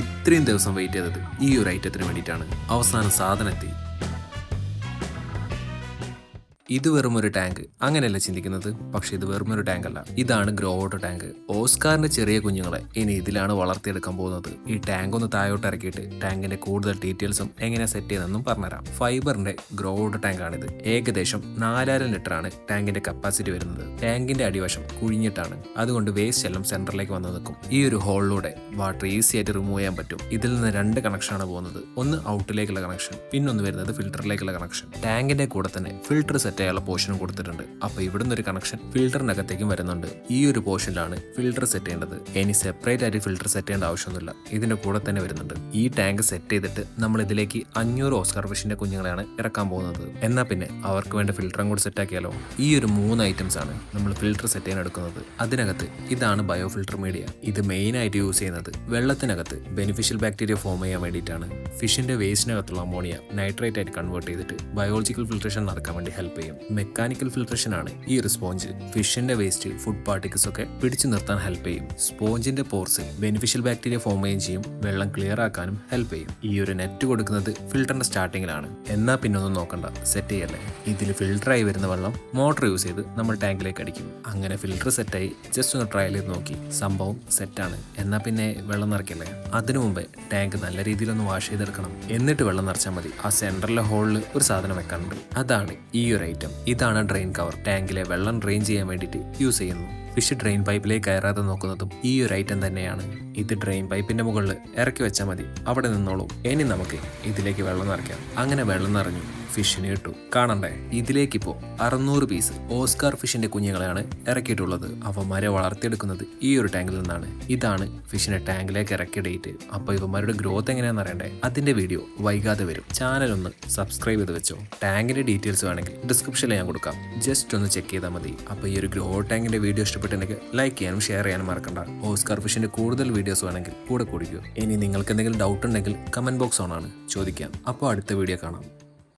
ഇത്രയും ദിവസം വെയിറ്റ് ചെയ്തത് ഈ ഒരു ഐറ്റത്തിന് വേണ്ടിയിട്ടാണ്. അവസാനം സാധനം എത്തി. ഇത് വെറും ഒരു ടാങ്ക് അങ്ങനെയല്ല ചിന്തിക്കുന്നത്. പക്ഷെ ഇത് വെറും ഒരു ടാങ്ക് അല്ല, ഇതാണ് ഗ്രോ വാട്ടർ ടാങ്ക്. ഓസ്കാറിന്റെ ചെറിയ കുഞ്ഞുങ്ങളെ ഇനി ഇതിലാണ് വളർത്തിയെടുക്കാൻ പോകുന്നത്. ഈ ടാങ്ക് ഒന്ന് താഴോട്ട് ഇറക്കിയിട്ട് ടാങ്കിന്റെ കൂടുതൽ ഡീറ്റെയിൽസും എങ്ങനെ സെറ്റ് ചെയ്തെന്നും പറഞ്ഞുതരാം. ഫൈബറിന്റെ ഗ്രോ വാട്ടർ ടാങ്ക് ആണിത്. ഏകദേശം 4000 ലിറ്റർ ആണ് ടാങ്കിന്റെ കപ്പാസിറ്റി വരുന്നത്. ടാങ്കിന്റെ അടിവശം കുഴിഞ്ഞിട്ടാണ്, അതുകൊണ്ട് വേസ്റ്റ് എല്ലാം സെന്ററിലേക്ക് വന്ന് നിൽക്കും. ഈ ഒരു ഹോളിലൂടെ വാട്ടർ ഈസി ആയിട്ട് റിമൂവ് ചെയ്യാൻ പറ്റും. ഇതിൽ നിന്ന് 2 കണക്ഷനാണ് പോകുന്നത്. ഒന്ന് ഔട്ടിലേക്കുള്ള കണക്ഷൻ, പിന്നൊന്ന് വരുന്നത് ഫിൽറ്ററിലേക്കുള്ള കണക്ഷൻ. ടാങ്കിന്റെ കൂടെ തന്നെ ഫിൽറ്റർ സെറ്റ് ചെയ്യാനുള്ള പോർഷനും കൊടുത്തിട്ടുണ്ട്. അപ്പൊ ഇവിടുന്ന് ഒരു കണക്ഷൻ ഫിൽറ്ററിനകത്തേക്കും വരുന്നുണ്ട്. ഈ ഒരു പോർഷനിലാണ് ഫിൽറ്റർ സെറ്റ് ചെയ്യേണ്ടത്. ഇനി സെപ്പറേറ്റ് ആയിട്ട് ഫിൽറ്റർ സെറ്റ് ചെയ്യേണ്ട ആവശ്യമൊന്നുമില്ല, ഇതിന്റെ കൂടെ തന്നെ വരുന്നുണ്ട്. ഈ ടാങ്ക് സെറ്റ് ചെയ്തിട്ട് നമ്മൾ ഇതിലേക്ക് 500 ഓസ്കാർ ഫിഷിന്റെ കുഞ്ഞുങ്ങളെയാണ് ഇറക്കാൻ പോകുന്നത്. എന്നാൽ പിന്നെ അവർക്ക് വേണ്ട ഫിൽറ്ററും കൂടി സെറ്റ് ആക്കിയാലോ. ഈ ഒരു 3 ഐറ്റംസ് ആണ് നമ്മൾ ഫിൽറ്റർ സെറ്റ് ചെയ്യാൻ എടുക്കുന്നത്. അതിനകത്ത് ഇതാണ് ബയോ ഫിൽറ്റർ മീഡിയ. ഇത് മെയിൻ ആയിട്ട് യൂസ് ചെയ്യുന്നത് വെള്ളത്തിനകത്ത് ബെനിഫിഷ്യൽ ബാക്ടീരിയ ഫോം ചെയ്യാൻ വേണ്ടിയിട്ടാണ്. ഫിഷിന്റെ വേസ്റ്റിനകത്തുള്ള അമോണിയ നൈട്രേറ്റ് ആയിട്ട് കൺവേർട്ട് ചെയ്തിട്ട് ബയോളജിക്കൽ ഫിൽട്രേഷൻ നടക്കാൻ വേണ്ടി ഹെൽപ്പ് ചെയ്യും. മെക്കാനിക്കൽ ഫിൽട്രേഷൻ ആണ് ഈ ഒരു സ്പോഞ്ച്. ഫിഷിന്റെ വേസ്റ്റ്, ഫുഡ് പാർട്ടിക്കിൾസ് ഒക്കെ പിടിച്ചു നിർത്താൻ ഹെൽപ്പ് ചെയ്യും. സ്പോഞ്ചിന്റെ പോർസ് ബെനിഫിഷ്യൽ ബാക്ടീരിയ ഫോം ചെയ്യുകയും ചെയ്യും. വെള്ളം ക്ലിയർ ആക്കാനും ഹെൽപ്പ് ചെയ്യും. ഈ ഒരു നെറ്റ് കൊടുക്കുന്നത് ഫിൽറ്ററിന്റെ സ്റ്റാർട്ടിങ്ങിലാണ്. എന്നാ പിന്നെ ഒന്നും നോക്കണ്ട, സെറ്റ് ചെയ്യല്ലേ. ഇതിൽ ഫിൽറ്ററായി വരുന്ന വെള്ളം മോട്ടർ യൂസ് ചെയ്ത് നമ്മൾ ടാങ്കിലേക്ക് അടിക്കും. അങ്ങനെ ഫിൽറ്റർ സെറ്റായി ജസ്റ്റ് ഒന്ന് ട്രയൽ ചെയ്ത് നോക്കി. സംഭവം സെറ്റാണ്. എന്നാ പിന്നെ വെള്ളം നിറയ്ക്കല്ലേ. അതിനു മുമ്പേ ടാങ്ക് നല്ല രീതിയിലൊന്ന് വാഷ് ചെയ്തെടുക്കണം. എന്നിട്ട് വെള്ളം നിറച്ചാൽ മതി. ആ സെൻട്രലിലെ ഹോളിൽ ഒരു സാധനം വെക്കാനുണ്ട്, അതാണ് ഈ ഒരു ഐറ്റം. ഇതാണ് ഡ്രെയിൻ കവർ. ടാങ്കിലെ വെള്ളം ഡ്രെയിൻ ചെയ്യാൻ വേണ്ടിയിട്ട് യൂസ് ചെയ്യുന്നു. ഫിഷ് ഡ്രെയിൻ പൈപ്പിലേക്ക് കയറാതെ നോക്കുന്നതും ഈ ഒരു ഐറ്റം തന്നെയാണ്. ഇത് ഡ്രെയിൻ പൈപ്പിന്റെ മുകളിൽ ഇറക്കി വെച്ചാൽ മതി, അവിടെ നിന്നോളൂ. ഇനി നമുക്ക് ഇതിലേക്ക് വെള്ളം നിറയ്ക്കാം. അങ്ങനെ വെള്ളം നിറഞ്ഞു, ഫിഷിന് ഇട്ടു. കാണണ്ടേ, ഇതിലേക്കിപ്പോ 600 പീസ് ഓസ്കാർ ഫിഷിന്റെ കുഞ്ഞുങ്ങളെയാണ് ഇറക്കിയിട്ടുള്ളത്. അവന്മാരെ വളർത്തിയെടുക്കുന്നത് ഈ ഒരു ടാങ്കിൽ നിന്നാണ്. ഇതാണ് ഫിഷിനെ ടാങ്കിലേക്ക് ഇറക്കിയ ഡേറ്റ്. അപ്പൊ ഇവന്മാരുടെ ഗ്രോത്ത് എങ്ങനെയാണെന്ന് അറിയണ്ടേ, അതിന്റെ വീഡിയോ വൈകാതെ വരും. ചാനൽ ഒന്ന് സബ്സ്ക്രൈബ് ചെയ്ത് വെച്ചോ. ടാങ്കിന്റെ ഡീറ്റെയിൽസ് വേണമെങ്കിൽ ഡിസ്ക്രിപ്ഷനിൽ ഞാൻ കൊടുക്കാം, ജസ്റ്റ് ഒന്ന് ചെക്ക് ചെയ്താൽ മതി. അപ്പൊ ഈ ഒരു ഗ്രോ ടാങ്കിന്റെ വീഡിയോ ഇഷ്ടപ്പെട്ടെങ്കിൽ ലൈക്ക് ചെയ്യാനും ഷെയർ ചെയ്യാനും മറക്കണ്ട. ഓസ്കാർ ഫിഷിന്റെ കൂടുതൽ വീഡിയോസ് വേണമെങ്കിൽ കൂടെ കൂടിക്കോ. ഇനി നിങ്ങൾക്ക് എന്തെങ്കിലും ഡൗട്ട് ഉണ്ടെങ്കിൽ കമന്റ് ബോക്സ് ഓൺ ആണ്, ചോദിക്കാം. അപ്പോൾ അടുത്ത വീഡിയോ കാണാം.